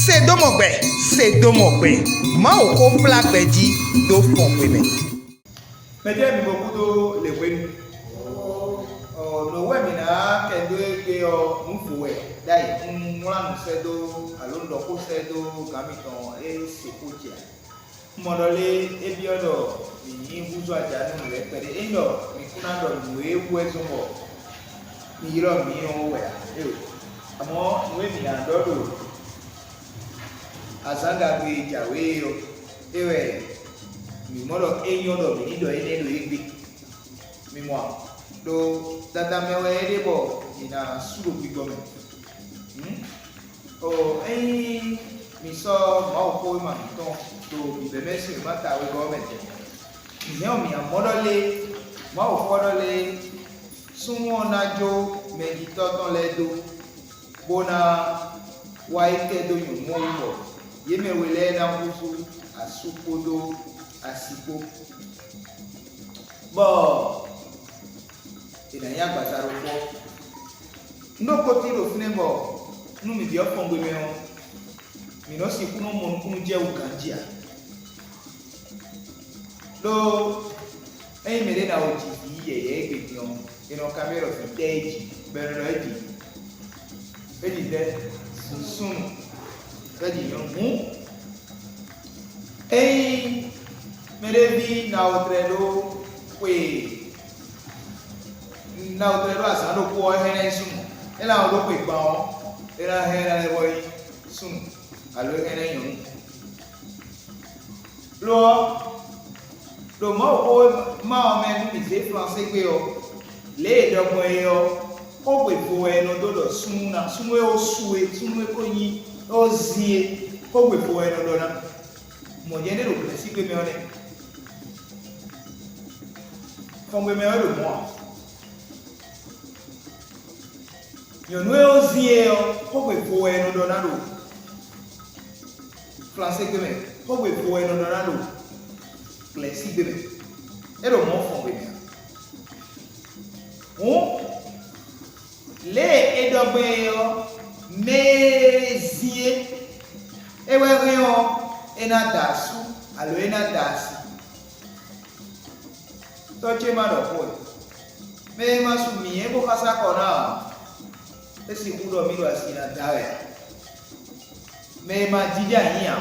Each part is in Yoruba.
Sédomongbè. Ma o ko plaque di do Fongbé me. Mede mi bokudo le wenu. No we mi na kendo ke o mfuwe. Dai nwa no sedo alondo ko sedo gamiton sekoja. Modole ebiodo ni buzo aja no le pere endo mi kuna do we ezomo. Mi ro mi o we. Amo we mi na dodo azanga gbe jawe yo ewe mi moro enyo do mi do ene do igbe mi mo do dada mewe ede bo ina suro bi government o mi so ma ko ma ton do bi be mesi ma ta we government ni o mi amodole ma o fodole sunwo najo meji toton ledo bona wa ite do yo mo mo yeme wele na kusu asukodo asipo bo ina ya gbasaro po no ko ti ro fune bo nu mi bi o Fongbé me o mi no si kuno mo nkunu je ukanjia lo mere na o ti ye egbe on ino camera fi teji bero eji de sun Jadi mu merevi na otrelo asano ko hene sumu ela o pe gba o era hene le boy sumu alo hene yun lo ma o me mi se français pe o le do mo yo o pe fo eno do sumu na sumu o suwe sumu ko yin ozie Fongbé fo eno dona mo je ne ro pe si pe me one Fongbé me ro mo yo no ozie o Fongbé fo eno dona ro français que me Fongbé fo eno dona ro plesi be me ero mo Fongbé me o le edogbe yo mezie ewe rio ena dasu alo ena dasi toche ma do ko me masu mi ebo kasa kona esi kudo mi do asina dawe me ma jija yin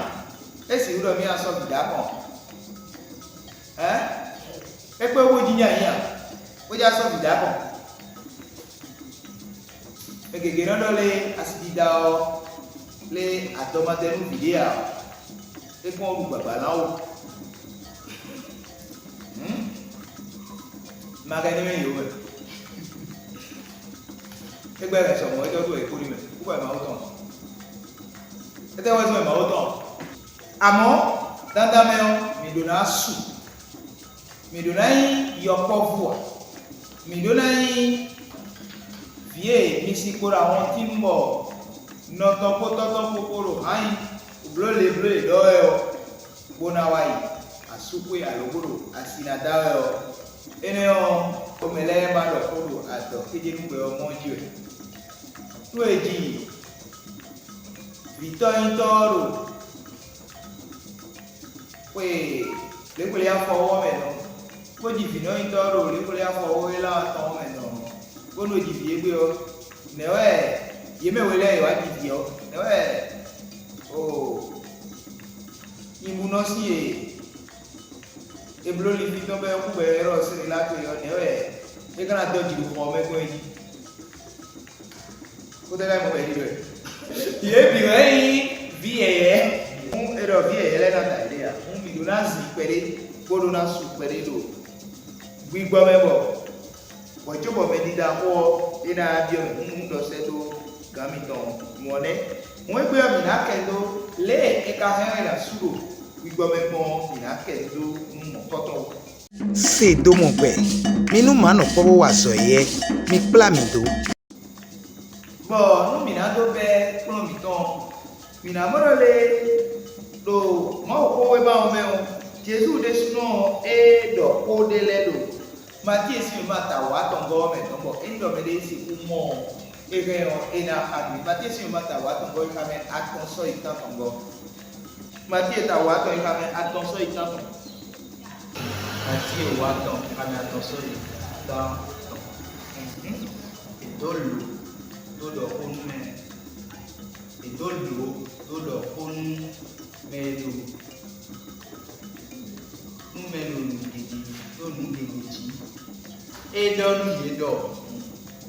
esi kudo mi aso bidakon epe wo jija yin wo ja so bidakon Egege no le asididao le atomatenu video e kon ru baba lawo magani me yo egbe re so mo ejo to e kori me ko ma o ton ete wa so ma o ton amo dada me o mi do na su mi do na yi yo povua mi do na yi vie misi kora won ti nbo no to kokoro hayin blole do yo bona wai asukwe alogoro asina dawe o ene o mele ba do kodo ato keje nugbe omo ji e to eji vitoyin toro we le ko le afowo me no ko ji vinoyin toro le ko le afowo la ton me no kono ji vie gbe o newe yeme wele yo adi vie o newe o imuno si e blo li fi tombe ku be ero se la to yo newe e kana do ji ko me ko yi ko de la mo be dire ye bi rei vie un ero vie ele na ta idea un mi do na zi pere ko do na su pere do gbigbo mebo Wajobo medida ko ina bio ndo sedo gamiton mone mo egbe mi na kendo le e ka he na suro gbigbo memo mi na kendo mo toto Sédomongbè. Minu mano pobo wa so ye mi pla mi do. Bo no mi na do be pro mi ton. Mi na moro le do mo ko we ba o me o. Jesu de suno e do ko de le do. Mati esi mata wa tongo me tongo endo me de si umo et na ami Mathieu si mata wa tongo ikame attention itan tongo Mathieu ta wa tongo ikame attention itan tongo Mathieu wa tongo ikame attention itan et dolo onme et dolo on melo numelo gidi do nugedi et don yedo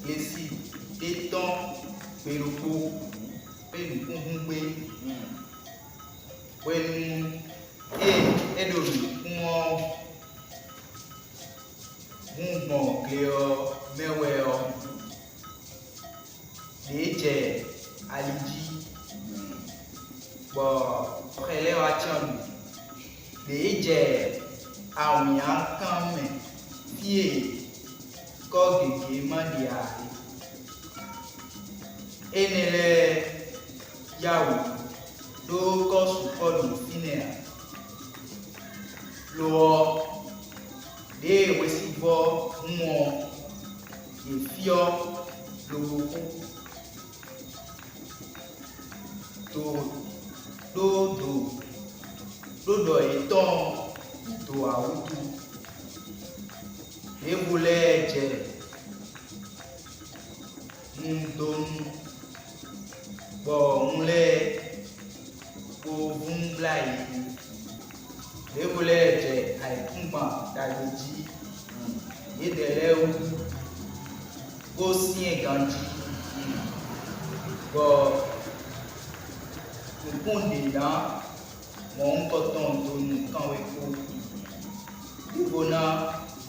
esi etan peruko perukunbe wenu edori won gbon kleo meweo deje aliji bo khele wa chan deje awyan kan me fie ko gege mandia enele yawo do kosu kolu finea lo de wesibo mo efio lo do eton do awutu ebule je ndon bo nle o vumblai ebule je aikunba dagoji edele o go sin ganji bo nkunde na mo nkoton to nkan we ko ibona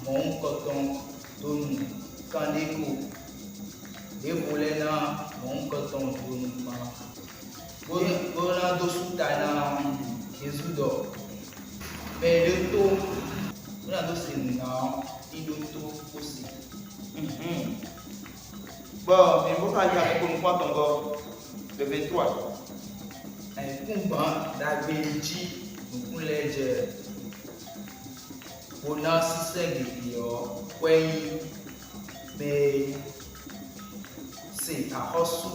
mo nkoton to nkan de ko ebule na mo nkoton to nkan bona do sutana ezudo mais to bona do sina ido to aussi bon mais vous allez pour nous prendre le 23 kumba dagbeji nkunleje bona sisegidi o kweyin me se ahosu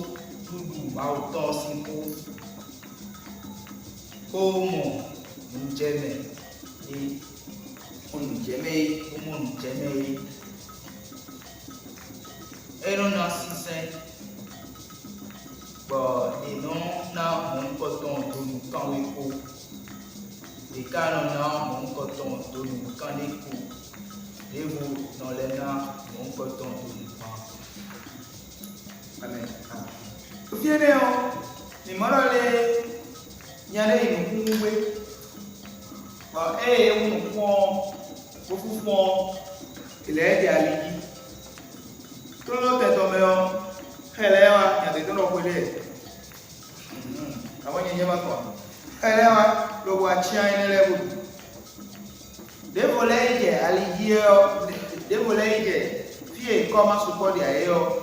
dudu auto sinko komo njeme e onjeme ero na sise bo ino na mon koton to nu kan we ko de kan na mon koton to nu kan de ko devo no le na mon koton to nu kan amen o fiere o ni moro le nyale inu kunwe bo unu ko fufo ile de aliji to lo te to me o elewa ya de tono kwele awon yenye mako elewa lo wa chia ine lebu de voleje aligio de voleje fie koma support ya yo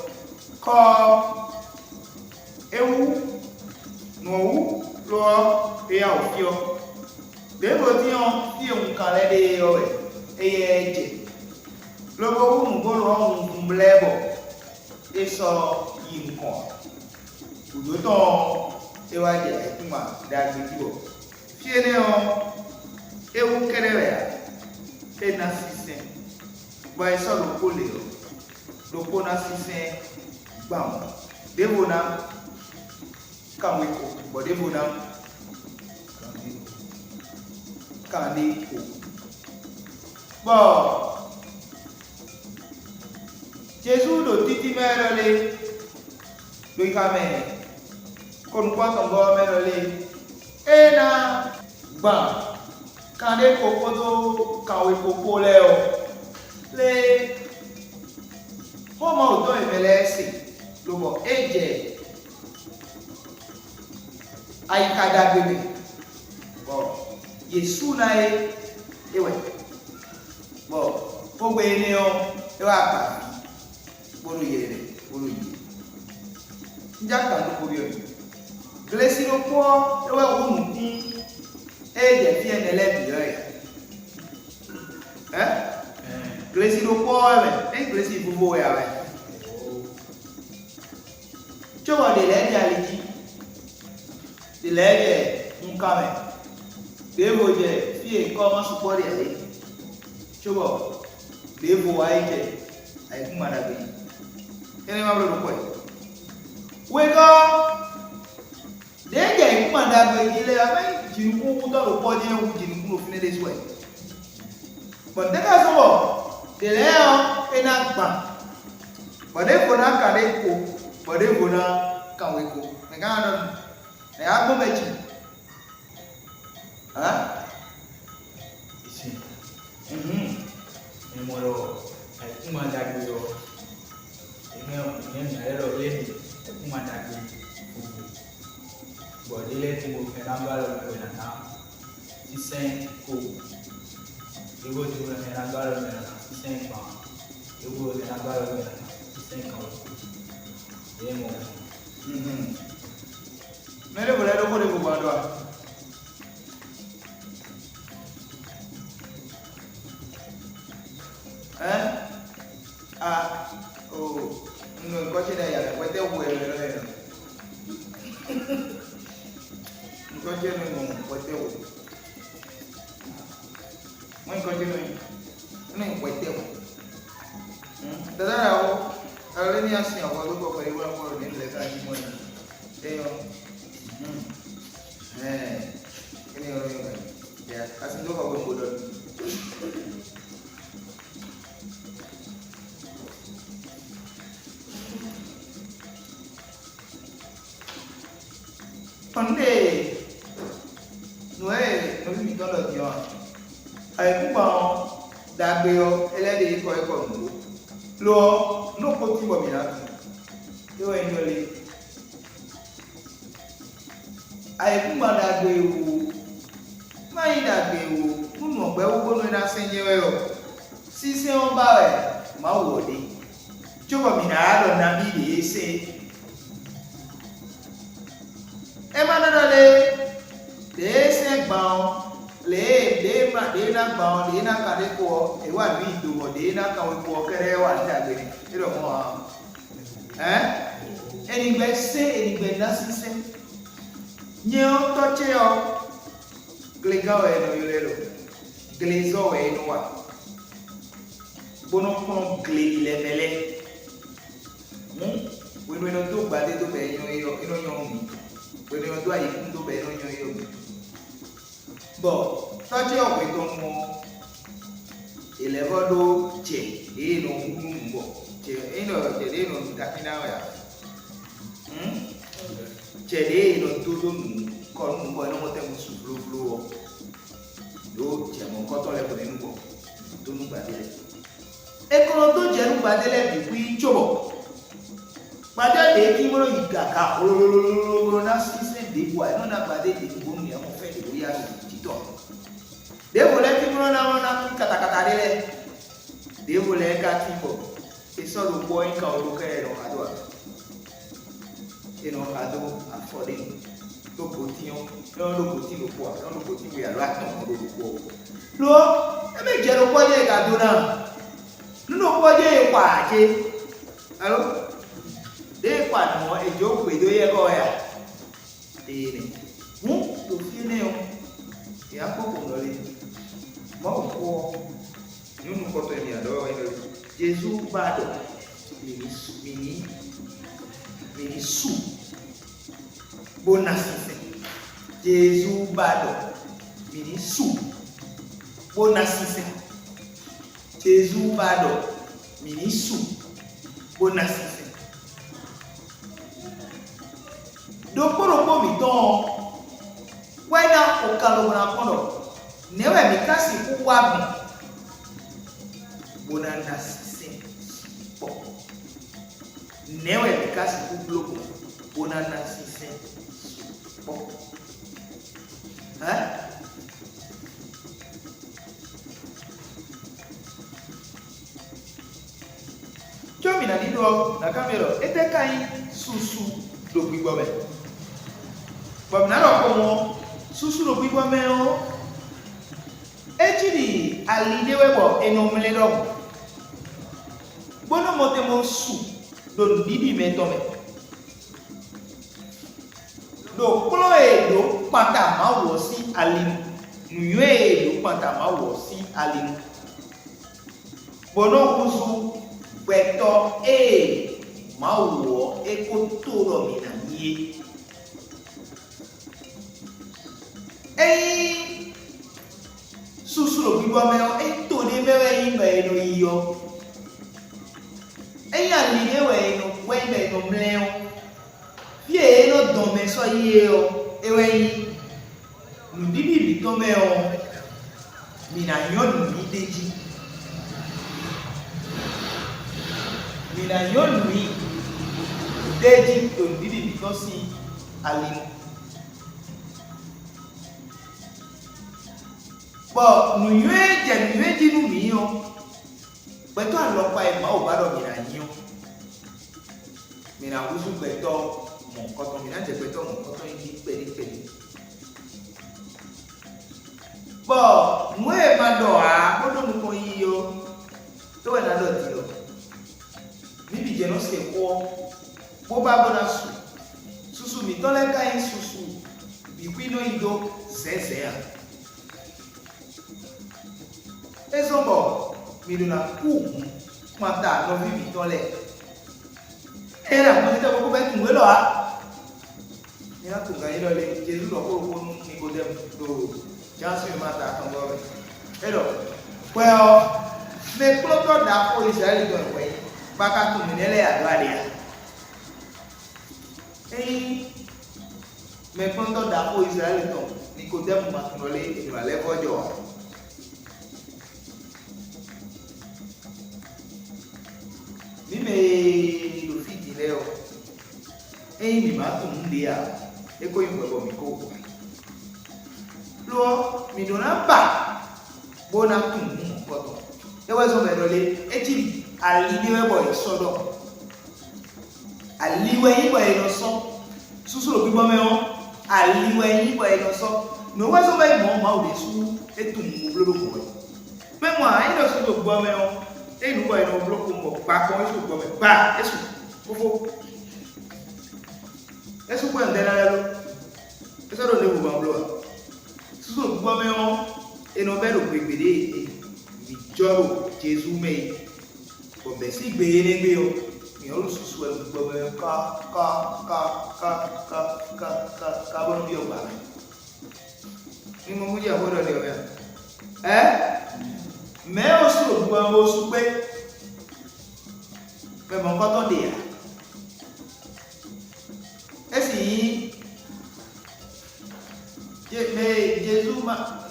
ko ewu no lo ya ofio de botion fie un kale de yo eje lo go mu go lo un blebo eso nǹkan òjò tán ewájẹ ẹkúnmà dàgbèjìbọ fíẹnẹ ọ ewu kẹrẹrẹ à ẹna sísẹ gba ẹsọ lóko lè ọ lóko náà sísẹ gbà wọn débò náà kàwé kò bọ débò náà kàwé kò bọ. Jésus do titi merole do ikame kon kwa tongo merole ena ba kande kokodo kawe kokole o le homo do emelesi lobo eje aikada bebe bo Yesu na ewe bo ogbe ni o ewa pa bolu yere njaka no ko yo glesi no po ewe wonu ti eje fi enele bi yo glesi no po ewe glesi bubo ya we Coba de lege aliji. De lege nkame. Devo je fie koma supori ali. Coba devo aije. Ai kuma da bi. Kene mablo do koy. Wego dege kuma da bi ile amai jinu ku to lo poje no jinu ku no fine this way. But dega so de leo ena gba. Bade kona kale ko, bade kona kanwe ko. Ngana na ya bo mechi. Ha? Isi. Emoro ai kuma da yo. Ene na ero leni kuma da yo. Bode le ti mo fena balo ko na. Isen ko. Ego ti mo fena balo na. Isen pa. Ego ti na balo na. Mere boleh doko de buat doa. Kau cina ya, kau tahu boleh le. Kau cina ni, kau tahu. Mana kau cina ni? Ni kau tahu. Tadara kalau ni asing awak tu kau pergi buat apa ni lepas ni mana? Tengok. Ini orang yang ya asing tu kau bodoh. Pandai, nuai minta lagi dia. Aku mau dah beo, eladi kau mu. Lo no poti bo minatu yo enjoli ai kuma da gbe wo mai da gbe wo nunu ogbe wo no na senje we o sise on ba we ma wo de jobo mi na lo na bi de se e ma na le de se gba le ma de na gba de na ka de ko e wa bi do mo de na ka we ko kere wa da gbe ni iro mo enigbe na sise nye o to che o glega we no yelelo glezo we no wa bono kono gle le mele we no to gba de to be yo ino yo mi we no to ayi kun to be no yo mi bo tọ́jú ọ̀pẹ tó mọ ìlẹ́fọ́dọ́ jẹ èèyàn òun ń bọ̀ èèyàn jẹ̀dẹ̀ èèyàn dákínà ọ̀yà jẹ̀dẹ̀ èèyàn tó lónìí kọ́ ń bọ̀ ẹni wọ́n tẹ̀ mú sùn fúlófúló wọ yóò jẹ̀mọ́ kọ́tọ́ lẹ́kọ̀ọ́ nínú bọ̀ tó ń gbàdélẹ̀ ekolo tó jẹ́ ń gbàdélẹ̀ bí wí jọ̀bọ̀ gbàdélẹ̀ kí wọ́n yìí gàkà olólólólólóló náà sísè débò àìná náà gbàdélẹ̀ ìgbóhùn yẹn wọ́n fẹ́ lè rí àyè Devo le ti muro na wana kata dele. Devo le ka tipo. E so lo boy ka o lo kere no ado. E no ado affording. Lo botinho, lo botinho po, lo botinho ya lo aton lo po. Lo e me je lo poje ga do na. No poje pa je. Allo? De pa no e jo pe do ye ko ya. Ni. Lo fine o. Ya ko ko lo le. Mau ko nunu koto ni ado ino Jesu bado mini su bonasise Jesu bado mini su bonasise Jesu bado mini su bonasise dokoro ko mi ton wena okalo na kono newe mikasi kuwabi bonana sise po newe mikasi kublogo bonana sise po chomi na nido na kamero ete kai susu do gbigbo be bom na ro ko mo susu do gbigbo me o ejiri alidewewo enomledo bono motemo su do bibi metome do klo e do pata ma wo si alin nu e do pata ma wo si alin bono kusu beto e ma wo e ko to do mi na ye e susuro bi wa me e to de me we me no yo e ya ni e we no we me no mleo vie no do me so ye o e we nu bibi bi to me o mi na yo nu ni deji mi na yo nu ni deji to bibi bi to si ali bo nu yue je nu yue ji nu mi o beto alopa e ma o ba do mi na yin mi na wusu beto mon koton mi na je beto mon koton yi peli bo mu e ma do a o do nu ko yi yo to we na do ti o mi bi je no se ko bo ba bo na susu mi to le ka yin susu bi kwi no ido se a ezombo mi do na ku mata no vi to le era mo te ko be tun we lo a ni a tun ga yi lo le Jesu lo ko ni ko dem do jansi mata kan go be ero well me ploto da ko Israel do we ba ka tun ni le ado adia me ploto da ko Israel do ni ko dem ma tun le ni wa le bojo mi me lo fiti leo mi ma tu ndia e ko yin gbogbo mi ko lo mi do na ba bona tu ko to e wa so me lo le e ti ali ni we boy sodo ali we yin boy no so susu lo gbo me o ali we yin boy no so no wa so me mo ma o de su e tu mo lo ko me mo ai no so lo gbo me o e nu boy no bloco mo pa ko eso gbo me ba eso fofo eso ko ndela lo eso do le bo blo susu gbo me o e no be lo pegbede mi joro Jesu me ko be si gbe ni gbe o mi o susu e gbo me ka bo bi o ba ni mo mu je bo do le o me o su gbo mo su pe pe mo ko to de ya esi Jesu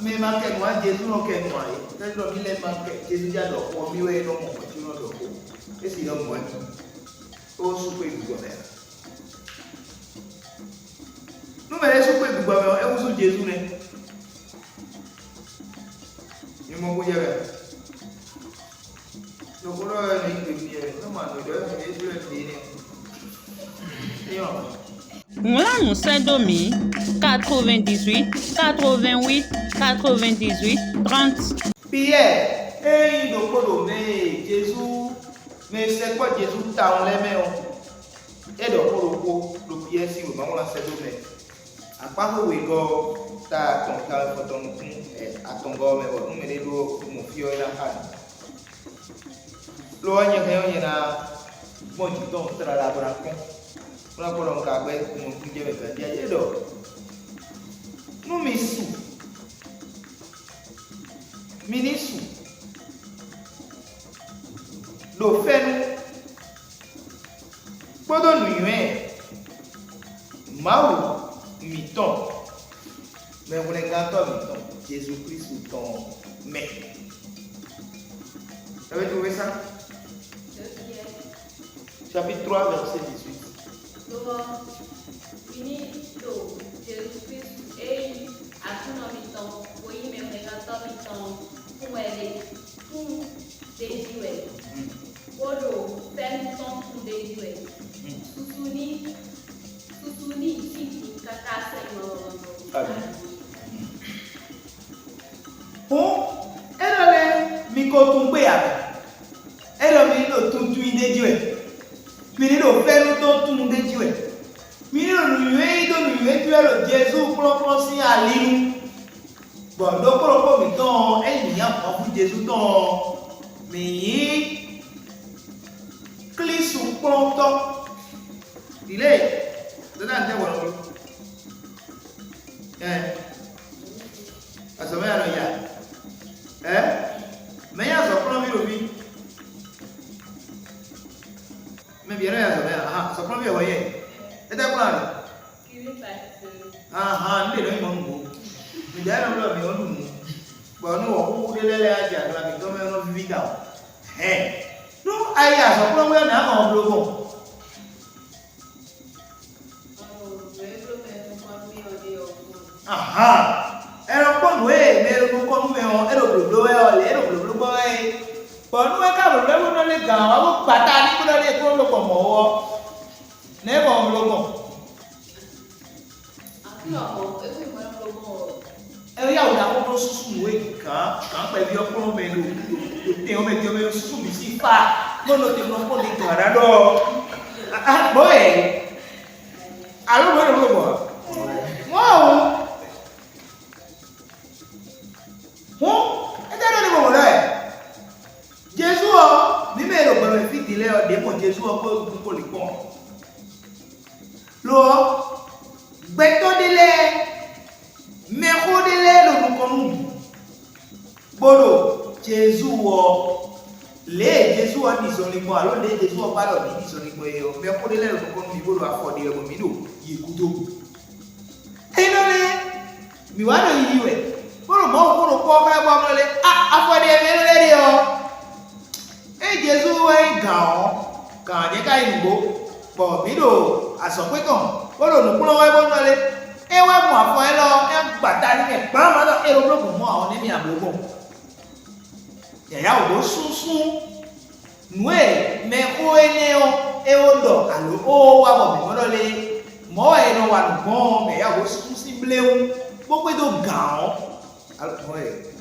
me ma ke mo Jesu no ke mo ai te lo mi le ma ke Jesu ja do ko mi we no mo ti no do ko esi no mo o su pe gbo me no me su pe gbo me e wo su Jesu ne ni mo ko je be no ko ro ni pe ni e no ma no do e Jesu e ni ni yo Là, nous Sédomi 98 88 98 30. Pierre, no kodo me Jesu me se kwa Jesu ta on le me o. E do kodo ko do Pierre si o ma won la Sédomi. Apa ko we go ta ton ka foton kun atongo me o me le do mo fio ila kan. Lo anya he na mo ji don tra la bra kon. Una kolon ka gbe mo kuje be ka dia do no mi su minisu do fenu podo nu yue mau mi ton me vole gato mi ton Jésus Christ ton me avez trouvé ça chapitre 3 verset 18 Finito Jesus Cristo ei atunomiton foi meu negatomiton com ele com dejué odo penton com dejué susuni fica casa o era le mi ko tun pe ya era mi lo tun tu dejué mi ni lo fẹ́ ló tó tún déjú ẹ̀ nous. Bon, donc, pour le temps, il y a un peu de Jésus dans. Mais, clé sur planton. Il est. C'est un peu voilà. À ce moment-là, il y a. Mais il y a un plan de vie. Mais bien, il y a un plan. Ah, ce plan de vie, vous voyez. C'est un plan. Ah, nous devons nous montrer. Nous devons nous montrer. Bon, nous avons beaucoup de l'élément à la maison, mais nous vivons dans. Nous, aïe, ce plan, nous avons un bloc. Aha, ero kon we mero kon me on ero blow boy. Bon we ka blow no le gan wa bo pata ni ko le ko lo ko mo wo. Ne bon blow bon. No, e ko mo blow bon. E ya o da ko susu we kan pe bi okun me lo. Te o me susu mi si fa. Mo no te no ko le gan do. Ah boy. Alo mo bo. Wow. Jésus a mis le bénéfice de l'air de mon Jésus a pour le pont. L'eau, béton de l'air, méro de l'air, le bon Bodo, Jésus Jésus a dit son limo, alors les Jésus a parlé de son limo, mais pour de l'air, le bon Bodo a fait des remino, il est couteau. Et non, mais voilà, il est. Pour le moment, pour le corps, à faire des mélos. Et Jésus est grand, quand il y a un beau, pour Mido, à son pécan, pour le nous allons aller. Et ouais, moi, pour elle, un bataille, mais pas mal, et le bloc pour moi, on est mis à bloc. Il y a un beau sous-sous, nous, mais où est néon, et au dos, à l'eau, oh, à mon aller. Moi, et non, à bon, mais il y a un beau sous-sous, bleu, beaucoup de gants. Alors, ouais.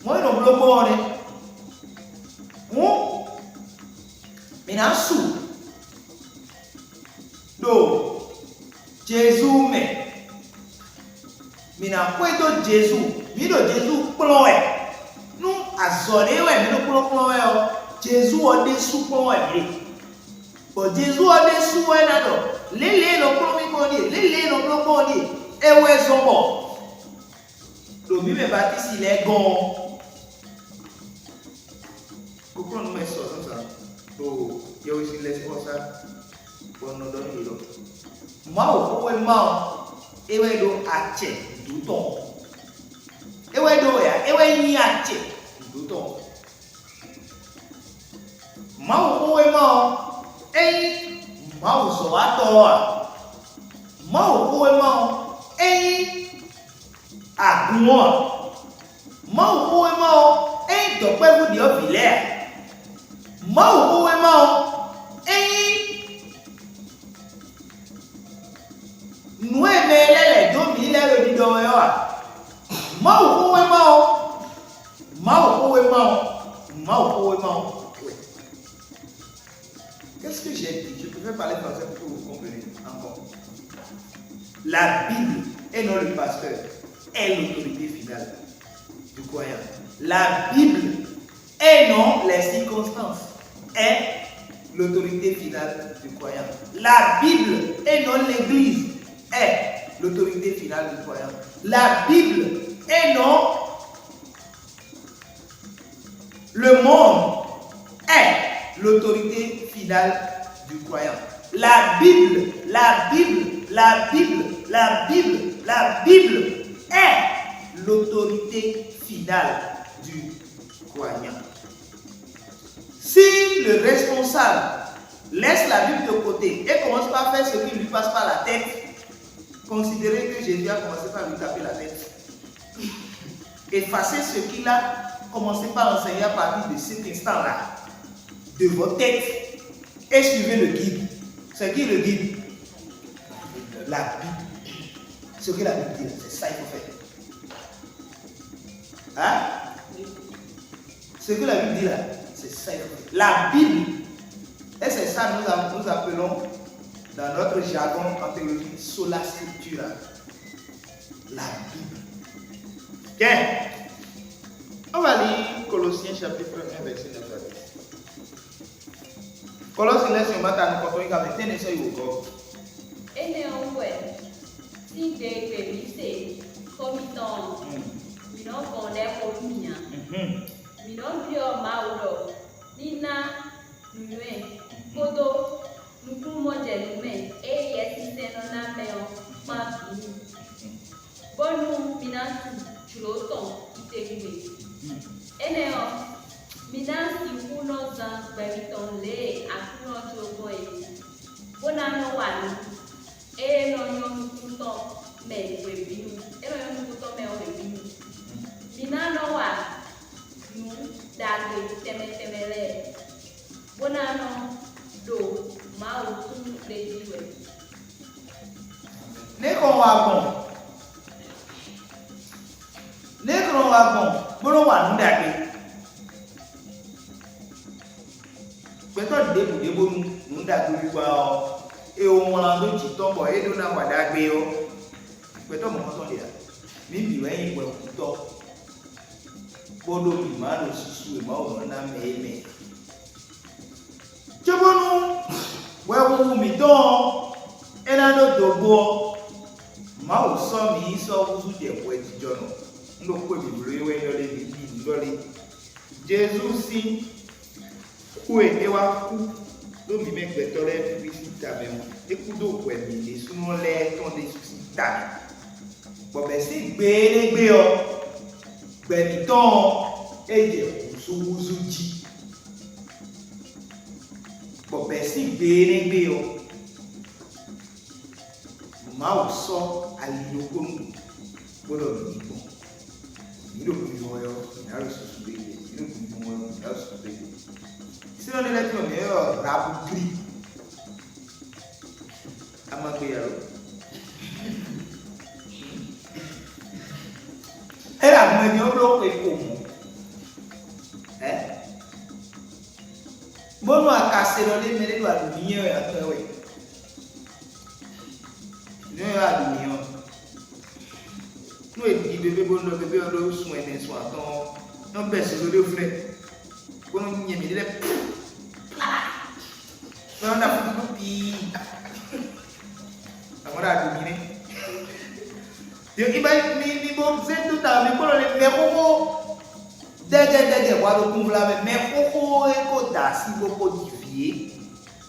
Moi, non, le monde. Mais dans sous. Donc, Jésus, mais dans quoi de Jésus? Mais de Jésus, plomb. Nous, à zoner, ouais, mais nous, plomb, Jésus a des sous, plomb. Bon, Jésus a des sous, ouais, là, les le plomb, les le plomb, et ouais, sont bons. Le Bible Baptiste, il est gon. Pourquoi nous mettons ça comme ça? Oh, il y a aussi les comme ça. Pour nous donner l'eau. Moi, au moins, et ouais, do ache, douton. Et ouais, do ya, et ouais, ni ache, douton. Moi, au moins, et moi, au soir, moi, au moins, et à moi, moi, et donc, vous dire vilain. Moi, et nous, les 2000 le bidon. Qu'est-ce que j'ai dit? Je préfère parler français pour que vous compreniez encore. La Bible et non le pasteur est l'autorité finale du croyant. La Bible et non les circonstances est l'autorité finale du croyant. La Bible et non l'Église est l'autorité finale du croyant. La Bible et non le monde est l'autorité finale du croyant. La Bible est l'autorité finale du croyant. Si le responsable laisse la Bible de côté et commence par faire ce qui lui passe par la tête, considérez que Jésus a commencé par lui taper la tête. Effacez ce qu'il a commencé par enseigner à partir de cet instant-là, de votre tête, et suivez le guide. C'est qui le guide? La Bible. Ce que la Bible dit, c'est ça qu'il faut faire. Hein? Ce que la Bible dit là, c'est ça qu'il faut faire. La Bible, et c'est ça que nous appelons dans notre jargon en théologie, sola scriptura, la Bible. Bien, on va lire Colossiens chapitre 1, verset 9 à 10. Colossiens, laisse-moi m'attendre quand on y a mis ça au corps. Élément, si des bénissés, comme étant, minons qu'on est pour nous, minons bio mauro, nina, nous, kodo, nous pouvons dire nous, et yes, c'est non améon, ma fille. Bonne, minant, tu l'auton, qui t'est arrivé. Élément, minant, si vous n'en avez les, à vous n'en trouvez. Bonne année, et non, nous pouvons, mais we binu. Et non, nous pouvons, mais we binu. Minano wa, nous, d'agre, temele. Bonano, do, ma ou tout les dieux. N'est qu'on va bon. N'est qu'on va bon. Bon, on va nous d'agre. Peut-être des bons, nous d'agre, et au moment où tu tombes, et nous n'avons pas d'agréo. Peut-être mon temps là. Mais il va y avoir un temps. Pour nous, il m'a aussi on a mais. Tu vois, nous, ouais, vous mettons, et là, notre beau, ma ou somme, il sort vous des poètes du journal. Nous pouvons vivre dans les vies, Jésus, si, où est-ce donc, il met le tolère publicité avec moi. Écoute, vous avez souvent l'air ton des soucis. Bon, ben, c'est béné, ben, ton, et des sous-outils. Bon, ben, c'est béné, ma ou sort à l'île pour le bon. Il a le sous-souper, il a le sous-souper. Si on est là, on est rap gris. Elle a mené au bloc et comment? Bon, on a cassé les mêlés de la lumière et à toi. Nous avons la lumière. Nous avons dit bébé, bon, le bébé, on a soin d'un soir. On baisse le frère. Bon, on a mis les on a fait un petit on a dominé. Il va me bon c'est tout à mais pour les méros dégage voir le coup là mais pourquoi est-ce que si beaucoup dévier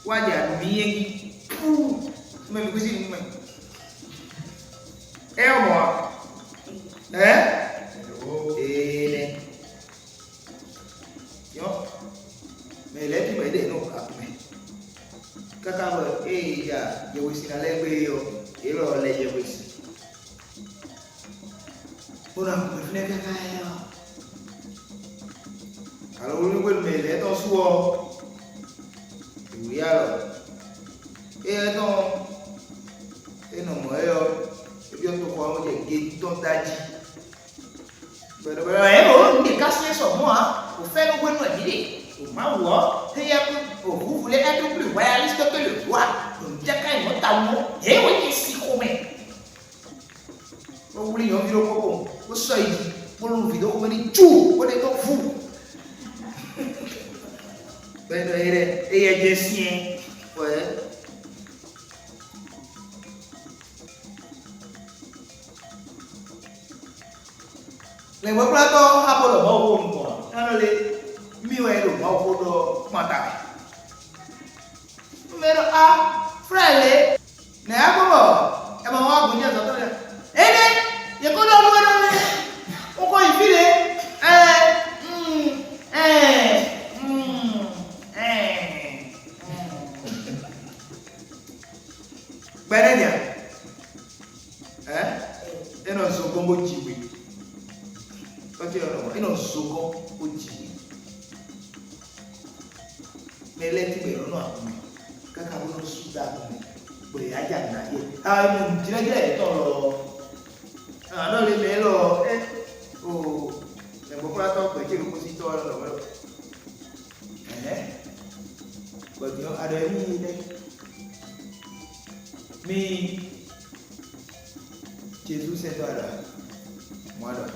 quoi dire bien pour même que si même et moi et yo mais les qui m'aider non kaka ya yewisi na lengbe yo ilo le yewisi ona mfune kaka yo alors on veut mais les ton suo oui alors et donc et non moi yo yo to ko mo je ton daji pero on est cassé sur moi pour faire le bon idée vous voulez être plus réaliste que le roi. Donc, vous voulez une vidéo vous soyez pour une vidéo comme une chou, vous êtes fou. Et il y a des siens. Ouais. Les plateaux à pour le bon. Miwe lo ma obodo mata mero a frele ne agobo e ma wa bunya zo to ene ye ko do lo ne o ko ifile Beredia eno so gombo jiwe okay eno so gombo jiwe mais les types de non quand on sous d'abord pour les agents là ah mon dirait ton non les mélos oh les beaucoup là toi que le positeur là bon Dieu a donné Mais Jésus c'est toi là. Moi là.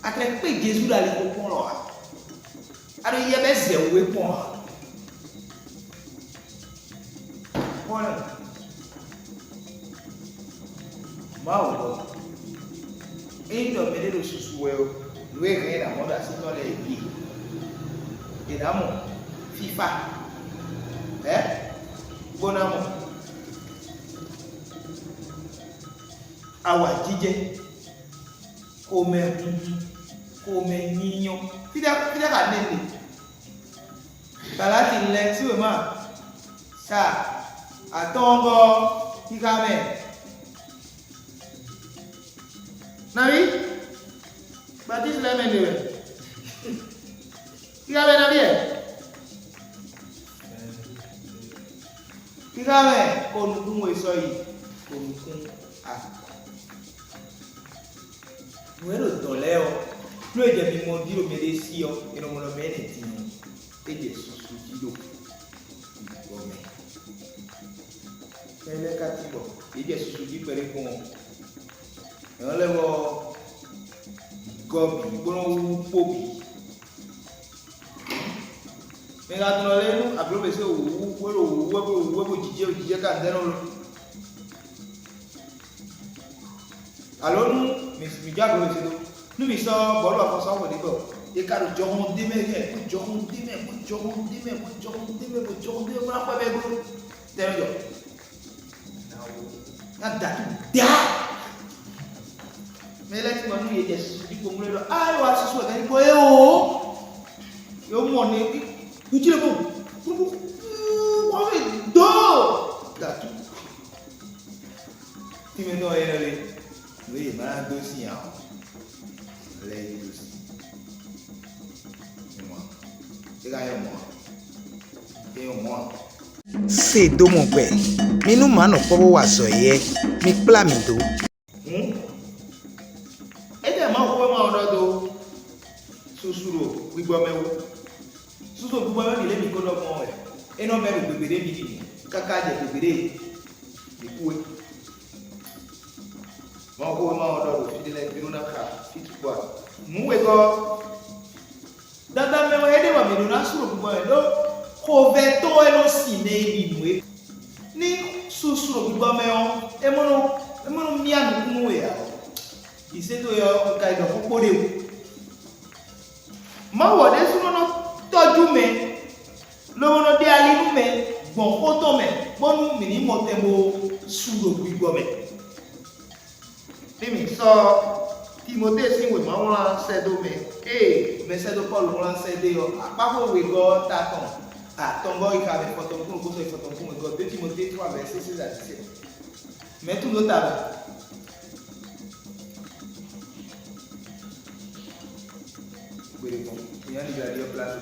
Après que Jésus là les copons là. Alors il y a des zéro point. Voilà. Mauro. Et nous mettons le sous-souhait. Nous rien à moi assis dans les vies. Et d'amour. FIFA. Bon amour. Awa jíjẹ. Kome niyan. Fida ka nene. Bala ti lẹ sí o ma. Sa atongo ikame. Nabi? Baptiste de Ouèdo. Ikame nabi e? Ikame konukun eso yi. Konukun a. Ouèdo tole o. Lo eje mi mo diro me de si o. Eno mo lo me ne ti mo. Eje susu dilo. Gome. Ele katibo. Eje susu di pere ko. Eno le wo gobi, bono pobi. Me ga tno le nu ablo be se wo jije ka deno lo. Alors nous, mi jago se do. Nous mi so bolo afo so wo de go. E ka do jogun de me ke, jogun de me, ma pa be go. Tell you. Na da. Mais là, tu m'as dit que tu peux me dire, ah, ouais, c'est ça, tu peux yo mon nez, tu le bon. On fait deux. Tu me dois aller. Oui, malade aussi, hein. Les aussi. Moi. C'est quand même moi. Et moi. Sédomongbè. Mi nu ma no pobo wa so ye. Mi kpla mi do. Susuro gbigbo mewo suso gbigbo mewo ile mi ko do mo e eno me ro gbegere mi ni kaka je gbegere ikuwe mo ko ma odo ro fidele binu na ka fitwa mu we go dada mewo ede wa mi na suro gbigbo e lo ko ve to eno si ne ibi mu e ni susuro gbigbo mewo emono mi anu mu e ya iseto yo ka ido popore ma wo de suno no toju me lo no de ali me gbon foto me bonu mi ni mo te mo suro gbigbo me mi so Timothée si we ma won sedo me me sedo Paul won sede yo apako we go taton atongo ika me foto kun ko so foto kun go de Timothée 3 verset 6 à 17 mais tout le temps il y a déjà des places.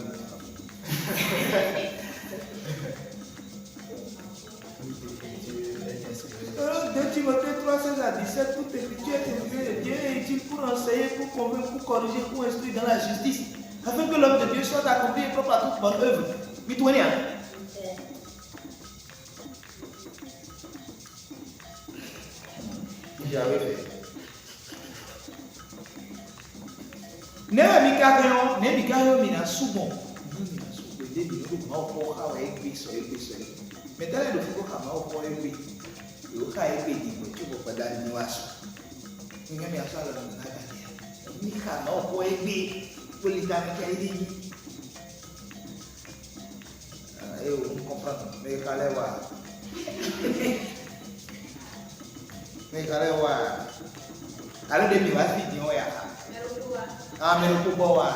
De Timothée 3, 16 à 17, toute écriture est inspirée de Dieu et utile pour enseigner, pour convaincre, pour corriger, pour instruire dans la justice, afin que l'homme de Dieu soit accompli et propre à toute bonne œuvre. Mitonia. J'avais fait. Ne mi kayo mina subo de bi no ma ko ha wa egbe so me tale do fuko ka ma ko egbe yo ka egbe di mo ti ko pada ni waso ni mi aso ala na ga ni ka ma ko egbe ko li ta mi ka ide ni eu não comprando me kalewa alo de mi wa fi di o ya Amen ko bowa.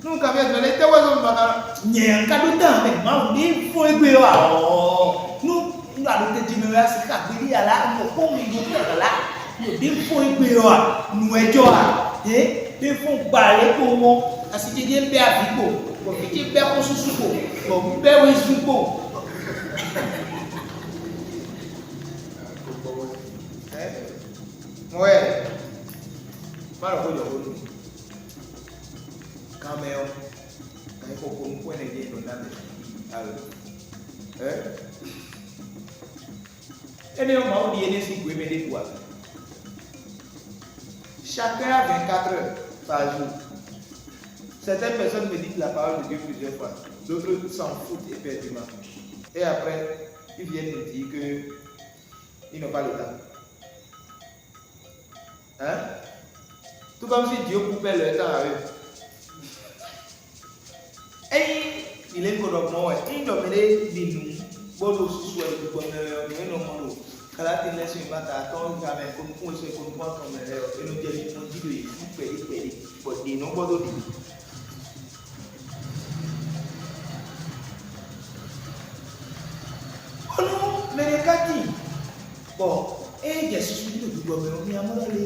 Nunca vi a lei te wazo mbaka nyenka do tambe ma ndi fo egbe wa o nu nga do te jime wa sika gbiri ala mo ko mi go la mo ndi fo egbe wa nu ejo a de fo gbare ko mo asije je be abigo ko fi ti be ko susu ko be we supo Moe, para ko yo cameo, kai ko ko ko ne je no Chacun a 24 heures par jour. Certaines personnes méditent la parole de Dieu plusieurs fois. D'autres s'en foutent éperdument. Et après, ils viennent nous dire qu'ils n'ont pas le temps. Hein? Tout comme si Dieu coupait leur temps à eux. Et il est comme moi, il doit me dire, bon, sous le bonheur, mais non, non. Kala tele se mata ton ga me ko se ko mo ton me le e no je mo di do yi peri bo di no bodo di ono me kati bon e je suis du do me mi amara le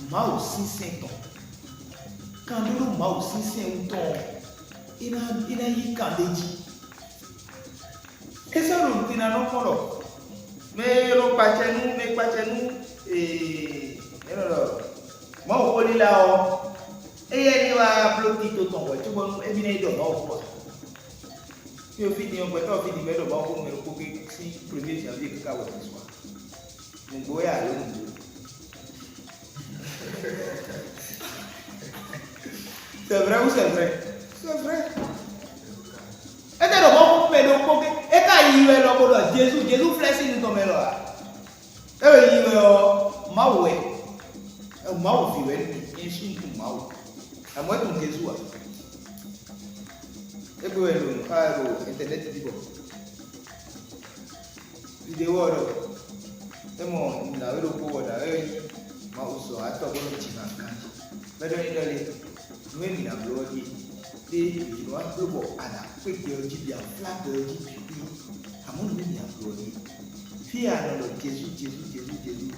ma o 6 ans quand do ma o 6 ans ina yi kan deji esa ro tina no kolo mais le pachenu et moi au lit là et il va bloquer tout ton tu vois et bien il donne quoi tu finis on peut pas finir mais le bon pour me couper si 1er janvier que ça va se soir mon boy a le c'est vrai ou c'est vrai? C'est vrai. Et c'est le bon pour me le couper. Et quand il est là, Jésus flèche nous tombe là. Et il est maoué. Maou vivait, il est tout maou. À moi, tout Jésus. Et puis, Internet dit bon. Vidéo, c'est mon, il avait le pouvoir d'ailleurs. Maou soit à toi, bon, tu m'as quand. Mais dans les nous, il a bloqué. Et il doit se voir à la fête de Dieu, à la fête de Dieu. À mon avis, il a bloqué. Puis, à la Jésus,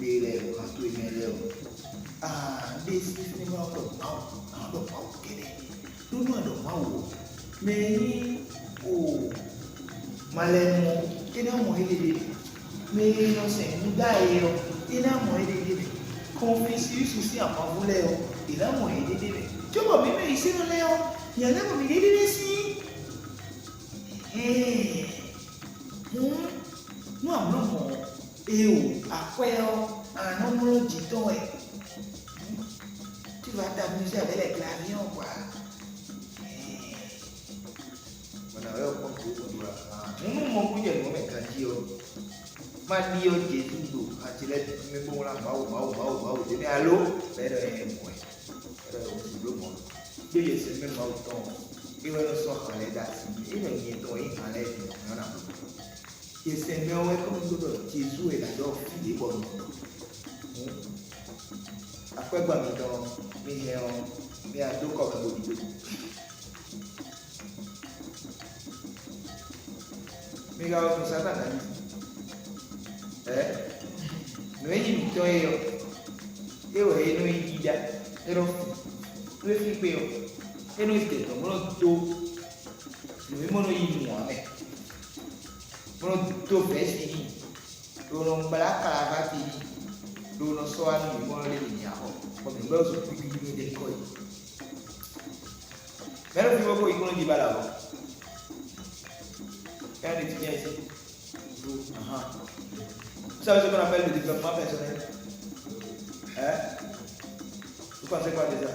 les rentrer les lèvres. Ah, des cinémas, on doit pas au Québec. Nous, on doit pas au. Mais, oh, malheureusement, il y a moins de. Mais, non, c'est un gars, il y a moins de. Confucius aussi, en voulait, il y a moins de. Tu vois, même ici, dans les il y en a qui me disent ici. Nous avons après un homme dit tu vas t'amuser avec les clavions quoi. Dieu c'est même autant. Il va nous sortir les dates. Il va y être en l'air. Et c'est même comme nous Jésus est là-dedans. Il est bon. Après, mais à deux comme un mais regarde, nous savons nous avons dit que nous avons dit que nous avons et nous étions nous nous y moamen nous vesti nous bala caravati nous soan nous les niaho comme nous sommes plus de quoi mais le niveau quoi il connaît du balado quand il est ici vous savez ce qu'on appelle le développement personnel vous pensez quoi déjà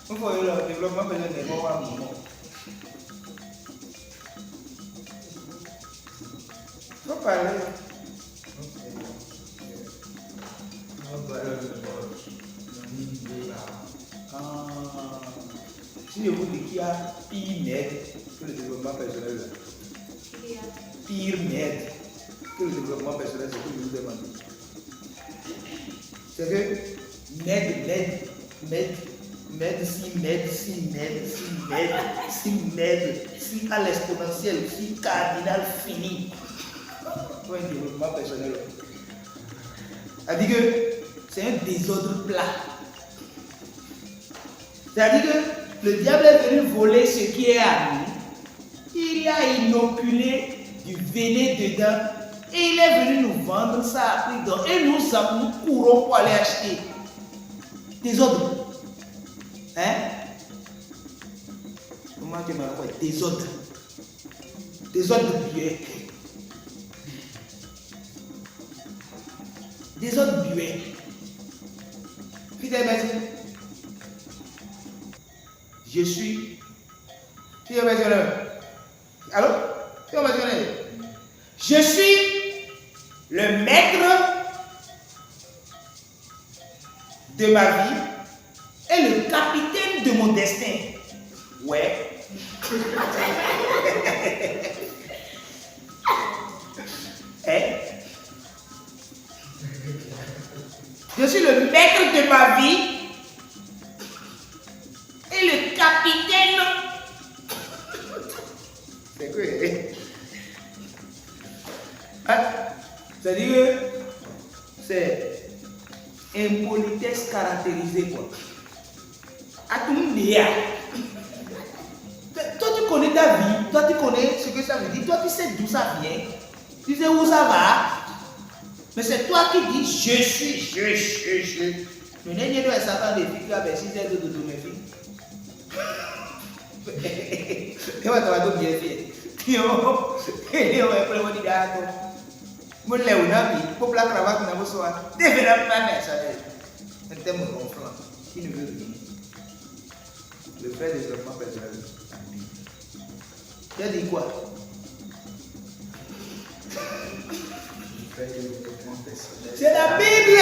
il faut le développement personnel n'est pas un moment. Il faut parler. Si je vous dis qu'il y a pire net que le développement personnel, pire net que le développement personnel, c'est ce que je vous demande. C'est que si à l'exponentielle, si cardinal fini. Pour un développement personnel. C'est-à-dire que c'est un désordre plat. C'est-à-dire que le diable est venu voler ce qui est à nous. Il a inoculé du venin dedans. Et il est venu nous vendre ça à prix d'or. Et nous courons pour aller acheter. Désordre. Comment tu m'as quoi? Désordre. Désordre bué. Désordre bué. Fidèle, merci. Je suis. Tu es mentionné. Allô? Tu es mentionné. Je suis le maître de ma vie et le capitaine de mon destin. Ouais. Hein? Je suis le maître de ma vie et le capitaine. C'est quoi? C'est-à-dire que c'est impolitesse caractérisée, quoi. À tout le monde dire. Toi tu connais ta vie, toi tu connais ce que ça veut dire, toi tu sais d'où ça vient, tu sais où ça va. Mais c'est toi qui dis je suis. Le dernier doit s'attendre des filles qui a 6 heures de mes filles. Et moi, tu vas tout bien faire. Et on va prendre des gars. Moi, je l'ai pour la cravate, on a besoin. Devez la planète, ça est. Un thème gonflant. Qui ne veut rien. Le vrai développement personnel. Tu as dit quoi? C'est la Bible.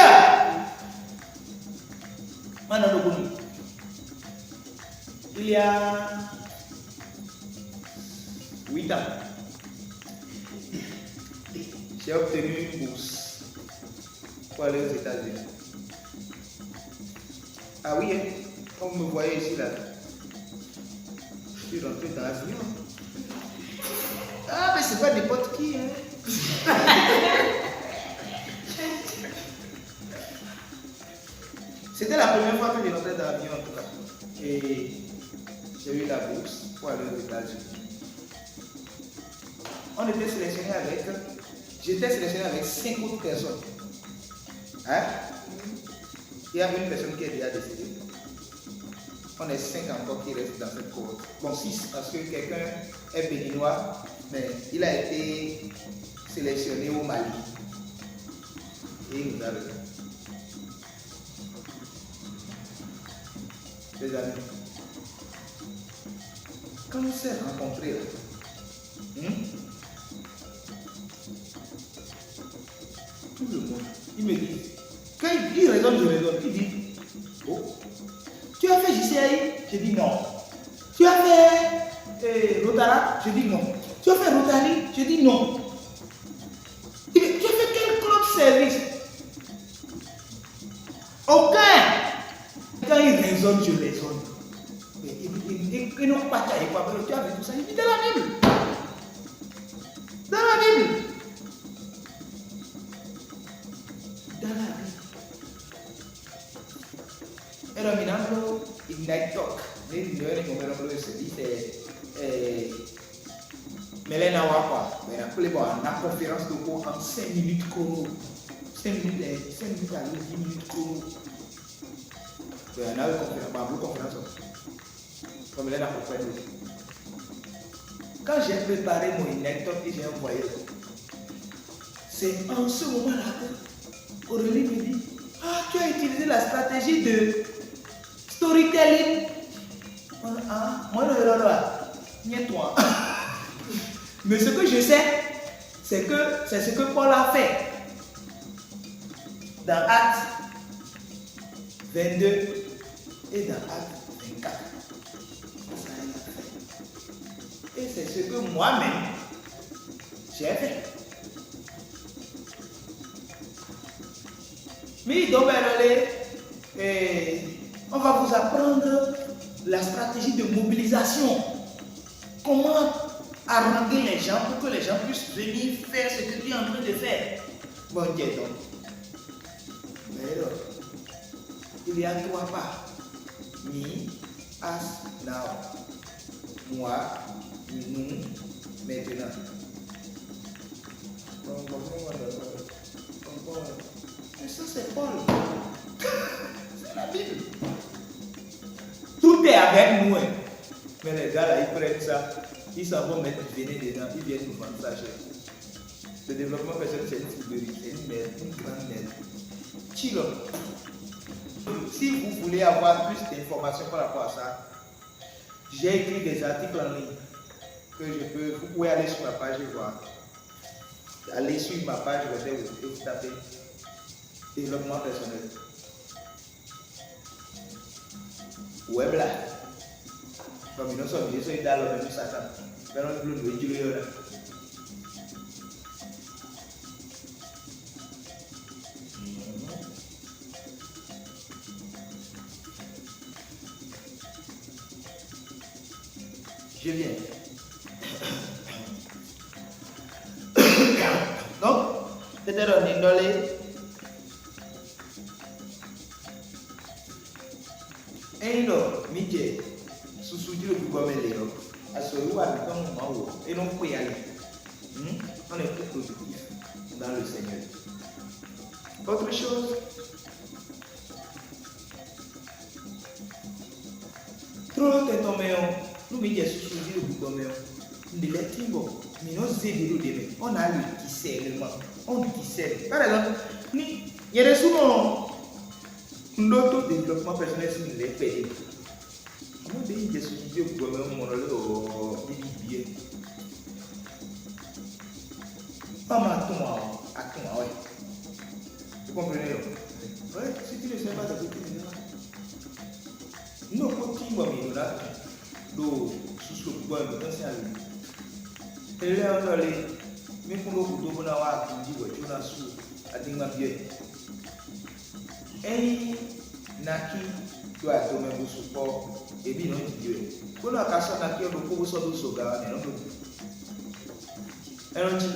Il y a 8 ans, j'ai obtenu une bourse pour aller aux États-Unis. Ah oui, hein? Comme vous me voyez ici, là, je suis rentré dans l'avion. Ah, mais c'est pas n'importe qui, hein? C'était la première fois que je rentrais dans l'avion, en tout cas. Et j'ai eu la bourse pour aller aux États-Unis. J'étais sélectionné avec 5 autres personnes. Hein? Il y a une personne qui est déjà décédée. On est 5 encore qui restent dans cette cohorte. Bon, 6 parce que quelqu'un est béninois, mais il a été sélectionné au Mali. Et il nous a rejoint. Les amis, quand on s'est rencontrés là, tout le monde, il me dit, quand il raisonne, je raisonne, il dit, oh, tu as fait JCI? Je dis non. Tu as fait Rotara? Je dis non. Tu as fait Rotary? Je dis non. Il dit, tu as fait quel club service? Aucun. Quand il raisonne, je raisonne. Ils n'ont pas taillé quoi, tu as vu tout ça? Il dit dans la Bible. Dans la Bible. Dans la Bible. Et là, maintenant, il n'y a pas de mais là, on a une conférence de cours en 5 minutes chrono. 5 minutes à 10 minutes chrono. On a une conférence. Comme là, on a fait. Quand j'ai préparé mon anecdote et j'ai envoyé, c'est en ce moment-là que Aurélie me dit, ah, tu as utilisé la stratégie de storytelling. Ah, moi, non, toi. Mais ce que je sais, c'est ce que Paul a fait dans Actes 22 et dans Actes 24. Et c'est ce que moi-même j'ai fait. Mais donc, on va vous apprendre la stratégie de mobilisation. Comment haranguer les gens pour que les gens puissent venir faire ce que tu es en train de faire. Bon Dieu donc. Mais alors, il y a 3 pas. Me, as, now. Moi, nous, maintenant. Mais ça c'est Paul. C'est la Bible. Tout est avec nous. Mais les gars là, ils prennent ça, ils s'en vont mettre du venin dedans, ils viennent nous vendre ça cher. Le développement personnel, c'est une fourberie, c'est une merde, une grande merde. Chilo. Si vous voulez avoir plus d'informations par rapport à ça, j'ai écrit des articles en ligne que vous pouvez aller sur ma page et voir. Allez sur ma page et vous tapez développement personnel. Web là. Comme nous sommes venus dans le même Satan. Mais on ne peut pas le je viens. Donc, c'était dans les Mike, sous-soudure du gouvernement, à ce où et non peut y aller. On est plus productif dans le Seigneur. Autre chose, trop longtemps, nous mettons sous-soudure du gouvernement. Nous on a le discernement. On discerne. Par exemple, il y a des souvent notre développement personnel sur les pays. Comment dire des sous-idées pour gouvernement bien. Pas maintenant, ouais. Vous comprenez? Oui, si tu ne sais pas, tu ne sais pas. Nous, quand nous là, nous sous le gouvernement, c'est à lui. Et là, on a les. Mais pour nous, nous avons un sous à bien. Et naki doit être même support et bien non Dieu. Pour la personne naki on peut vous sauver soga mais non.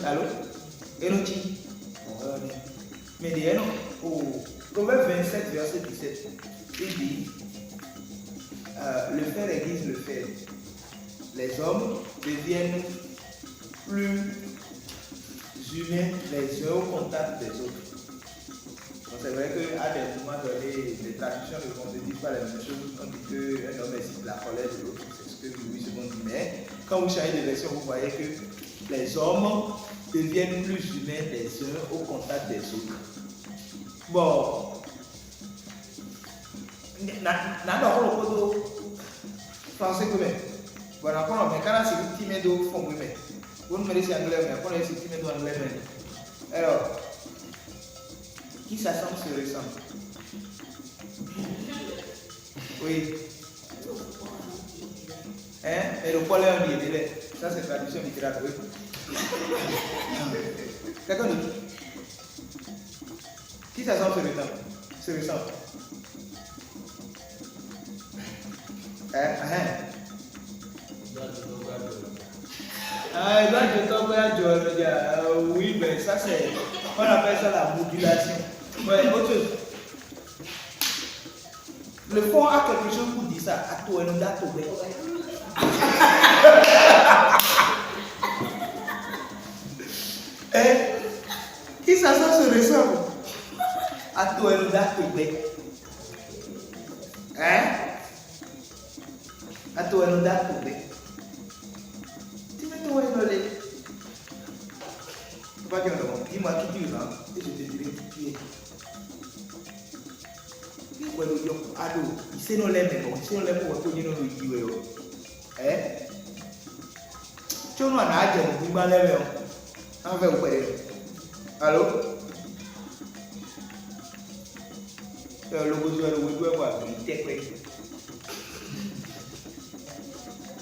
Allô? Enochi. Mais dis non. Au Proverbe 27 verset 17. Il dit le faire église le fait. Les hommes deviennent plus humains les uns au contact des autres. C'est vrai qu'à des moments donnés, les traductions ne disent pas la même chose. On dit qu'un homme est la colère de l'autre, c'est ce que Louis II dit. Mais quand vous changez de version, vous voyez que les hommes deviennent plus humains les uns au contact des autres. Bon, n'a français que même. Voilà, mais quand c'est timide de Fongbé, vous ne me laissez anglais, mais quand c'est timide de anglais, alors. Qui s'assemble se ressemble. Oui. Et le poil est un billet. Ça, c'est traduction littérale. Oui. Quelqu'un d'autre. Qui s'assemble se ressemble. Ah, il va te tomber à Joël. Oui, mais ça, c'est. On appelle ça la modulation. Ouais, autre chose. Le fond a quelque chose pour dire ça. À toi, on a trouvé. Qui ça se ressemble? À toi, on a trouvé. À toi, on a trouvé. Tu mets toi, on a trouvé. Dis-moi qui tu es, et je te dirai qui tu es. Il sait non les mêmes, il sait non les pour que nous nous disions. Tu n'as pas dit que nous les mêmes. On va vous parler. Allô? Le besoin de vous dire quoi? Il t'est prêt.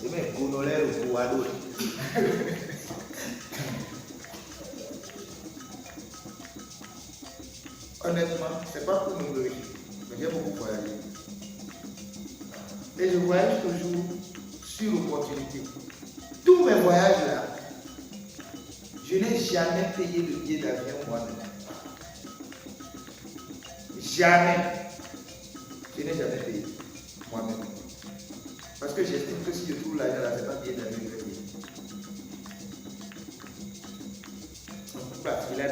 Et même qu'on l'air au pouvoir. Honnêtement, ce n'est pas pour nous glorifier, mais j'ai beaucoup voyagé. Et je voyage toujours sur opportunité. Tous mes voyages là, je n'ai jamais payé le billet d'avion moi-même. Jamais. Je n'ai jamais payé moi-même. Parce que j'estime que si je trouve l'argent là, ce n'est pas billet d'avion que je vais payer. Il a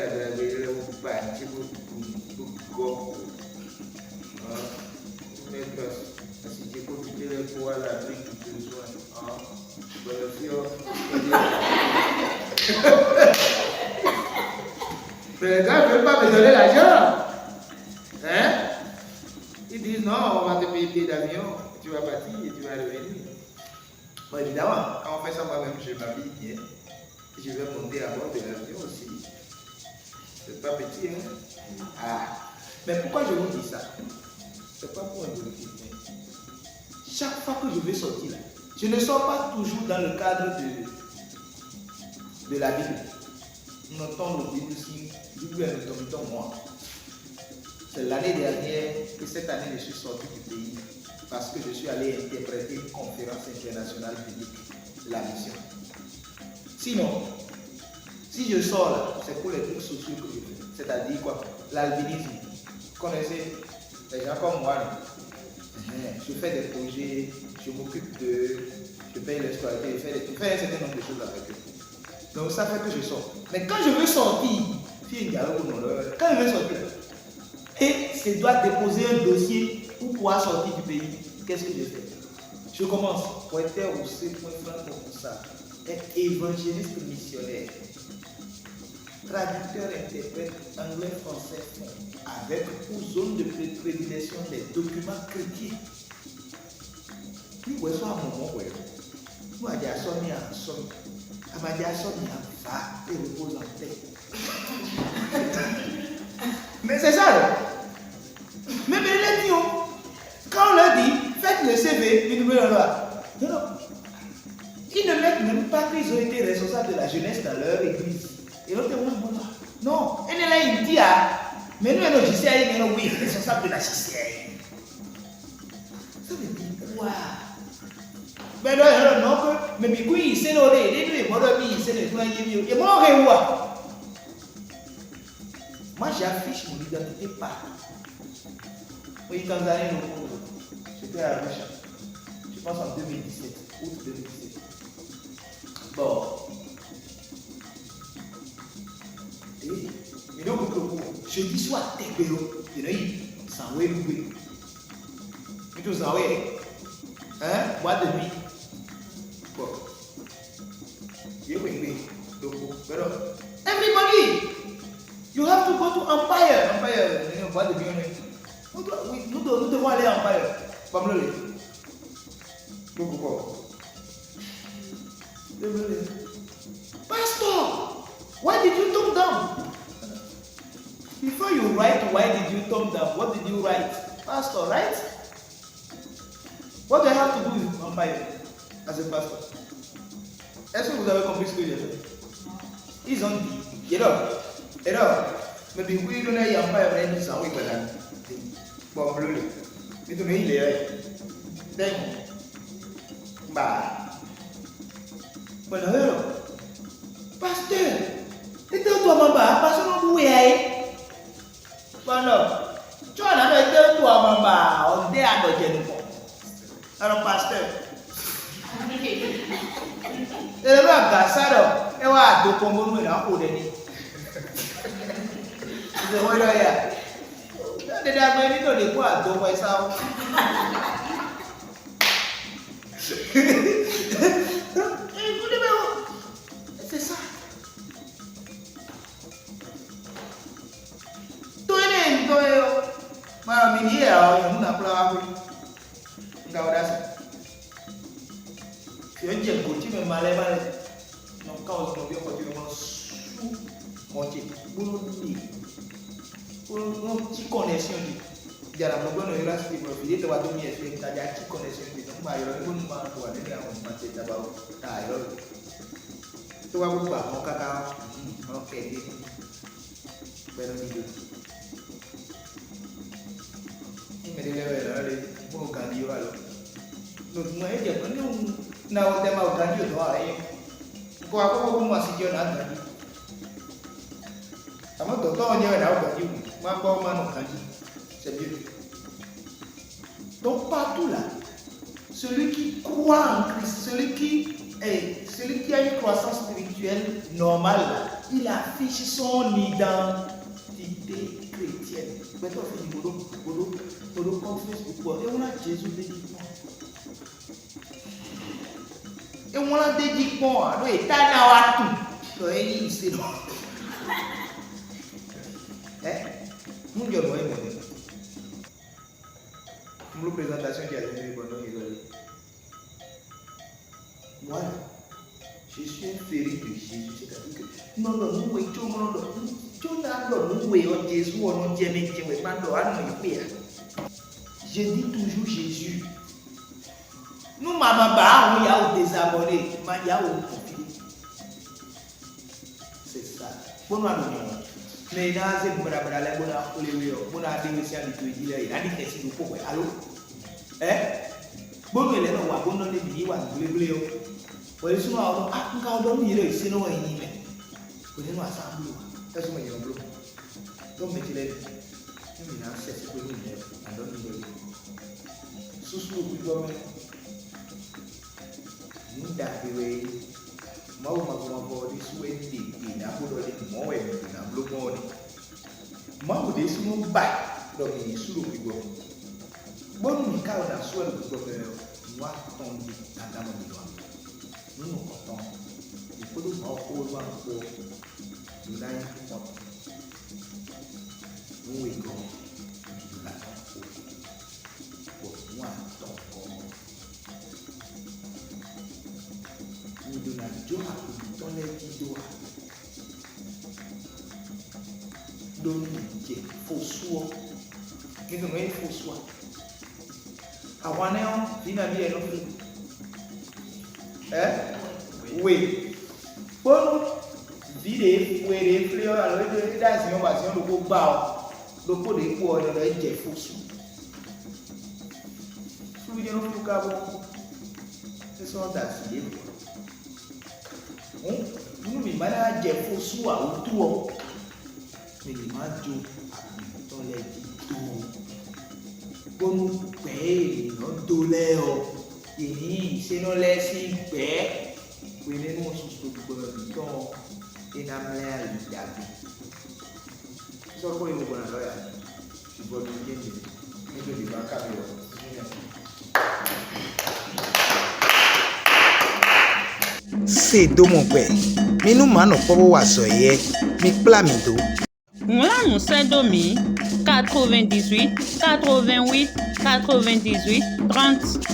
Mais les gars ne veulent pas me donner l'argent. Hein? Ils disent non, on va te payer le billet d'avion, tu vas partir et tu vas revenir. Bon, évidemment, quand on fait ça, moi-même, je m'habille bien. Et je vais monter à bord de l'avion aussi. C'est pas petit, hein? Ah. Mais pourquoi je vous dis ça? C'est pas pour un glorifier. Chaque fois que je vais sortir là, je ne sors pas toujours dans le cadre de la Bible. Nous notons le Bible si Bible est le moi. C'est l'année dernière et cette année je suis sorti du pays parce que je suis allé interpréter une conférence internationale biblique, la mission. Sinon, si je sors là, c'est pour les trucs sociaux que je fais. C'est-à-dire quoi? L'albinisme. Vous connaissez les gens comme moi là. Je fais des projets, je m'occupe d'eux, je paye les scolarité, je fais un certain nombre de choses avec eux. Donc ça fait que je sors. Mais quand je veux sortir, quand je veux sortir, et je dois déposer un dossier pour pouvoir sortir du pays, qu'est-ce que je fais? Je commence, pointer au pour ça, être évangéliste missionnaire, traducteur, interprète, anglais, français, avec pour zone de prédilection des documents chrétiens. Puis, vous êtes à un moment où vous avez dit à sonner en somme, à m'a dit à sonner en va et repose en paix. Mais c'est ça, là. Mais les dit, quand on leur dit, faites le CV, du numéro là. Non. Ils ne mettent même pas qu'ils ont été responsables de la jeunesse dans leur église. Et l'autre est non, elle est là, il dit, mais nous, nous, JCI, oui, responsable de la JCI. Ça veut dire quoi? Mais non, mais oui, c'est l'oré, les deux, c'est le doigt, et moi, moi, j'affiche mon identité partout. Oui, Tanzanie, j'étais à Arusha, je pense en 2017, août 2017. Bon. Et donc, je dis soit Tébéo, il s'en va louer. Et tout ça, oui. Hein? Boîte de nuit. Bon. Everybody, you have to go to Empire. Empire, boîte de nuit. Nous devons aller à Empire. Pas me le pourquoi? Pastor, why did you turn down? Before you write, why did you turn down? What did you write? Pastor, right? What do I have to do with Empire as a pastor? Est-ce que vous avez compris ce que j'ai fait? Ils ont dit, mais bien oui, nous n'avons pas un peu de sang, oui, madame. Bon, bleu, mais tu m'as dit, c'est bah. Bon, alors, pasteur, et toi, maman, pasteur, vous voyez? Bon, non, tu vois, là, et toi, maman, on est à notre génération. Alors, pasteur, et le gars, ça, et voilà, deux combos, nous, là, pour donner. C'est vrai, là, il y a des quoi, donc, ça. C'est ça. Donc partout là, celui qui croit en Christ, celui qui a une croissance spirituelle normale, là, il affiche son identité chrétienne. Maintenant, on fait confesse pourquoi. Et on a Jésus dit Et on l'a dit bon, alors état n'a pas tout. Donc c'est non. Nous disons moi moi. Nous présentation qui a donné bon nom. Voilà. Je suis un féru de Jésus, c'est-à-dire que non, nous voyons tout le monde, tout le monde, nous Jésus, on dit mais Dieu, mais pas je dis toujours Jésus. Nous maman bah on y a des abonnés, mais il y a au profit. C'est ça. Bon nous mais là c'est pour la bonne à les bon à des messieurs de tout dire il a dit que c'est nous quoi allô bon nous les non wa bon non les bi wa blé wọ́n yẹ sọ́nà ọ̀dọ́ nǹkan ọ̀dọ́ mi yẹrẹ ìṣe náà wọ̀nyí mẹ́ kò nínú àṣà àbúrò ẹ̀sùn mọ̀ yẹn búrò yóò méjì lẹ́nu ẹ̀mí náà ṣẹ̀ṣẹ̀ pé ní ìlẹ̀ àdó ní ìlẹ̀ ṣùṣù òkúgbọ́ mẹ́ ní dàbíwẹ̀ mọ́wọ́ màgbọ́mọ́bọ́ ní sùwẹ́ ní ìnáwó ní mọ́wọ́ ẹ̀mí ìnáwó mọ́ ni mọ́wọ́ dé sínú bá lọ́mọ yìí sùrù òkúgbọ́ gbọ́dọ̀ ní káwọn náà sùwẹ́ òkúgbọ́ mẹ́rẹ̀ wọ́n á tán ní àdámọ́ mi lọ́wọ́ nínú ọ̀tàn ìpolówó ọkọ̀ wà pọ̀ ìlànà pọ̀ níwò ìgò ìlànà pọ̀ fún àtọ̀kọ̀ ìdùnnàjò àkùtọ́lẹ̀ dídò lórí ìjẹ́ fòsúọ́ nínú ẹ̀ fòsúọ́ àwọn anẹ́wọ̀n nínú àbí ẹ̀ lọ́fẹ̀ẹ́. Oui. Bon, vide, oui, fleur, alors il dans une ovation le beau bas, le pot de quoi dans le jet fou. Vous voyez nous pour cabo. Ce sont d'acier. Nous mi mana jet fou sous à autour. Mais il m'a dit dans les tout. Bon nous paye notre douleur. Ini sino lesi be wene mo susu gbọdọ ina mlẹ alidabi sọ pé ìwọ gbọdọ lọyà ṣùgbọ́n ní kéde nítorí ìbá kábí ọ. Sédomongbè minu mano pobo wa soye mi plamido. Là nous Sédomi 98 88 98 30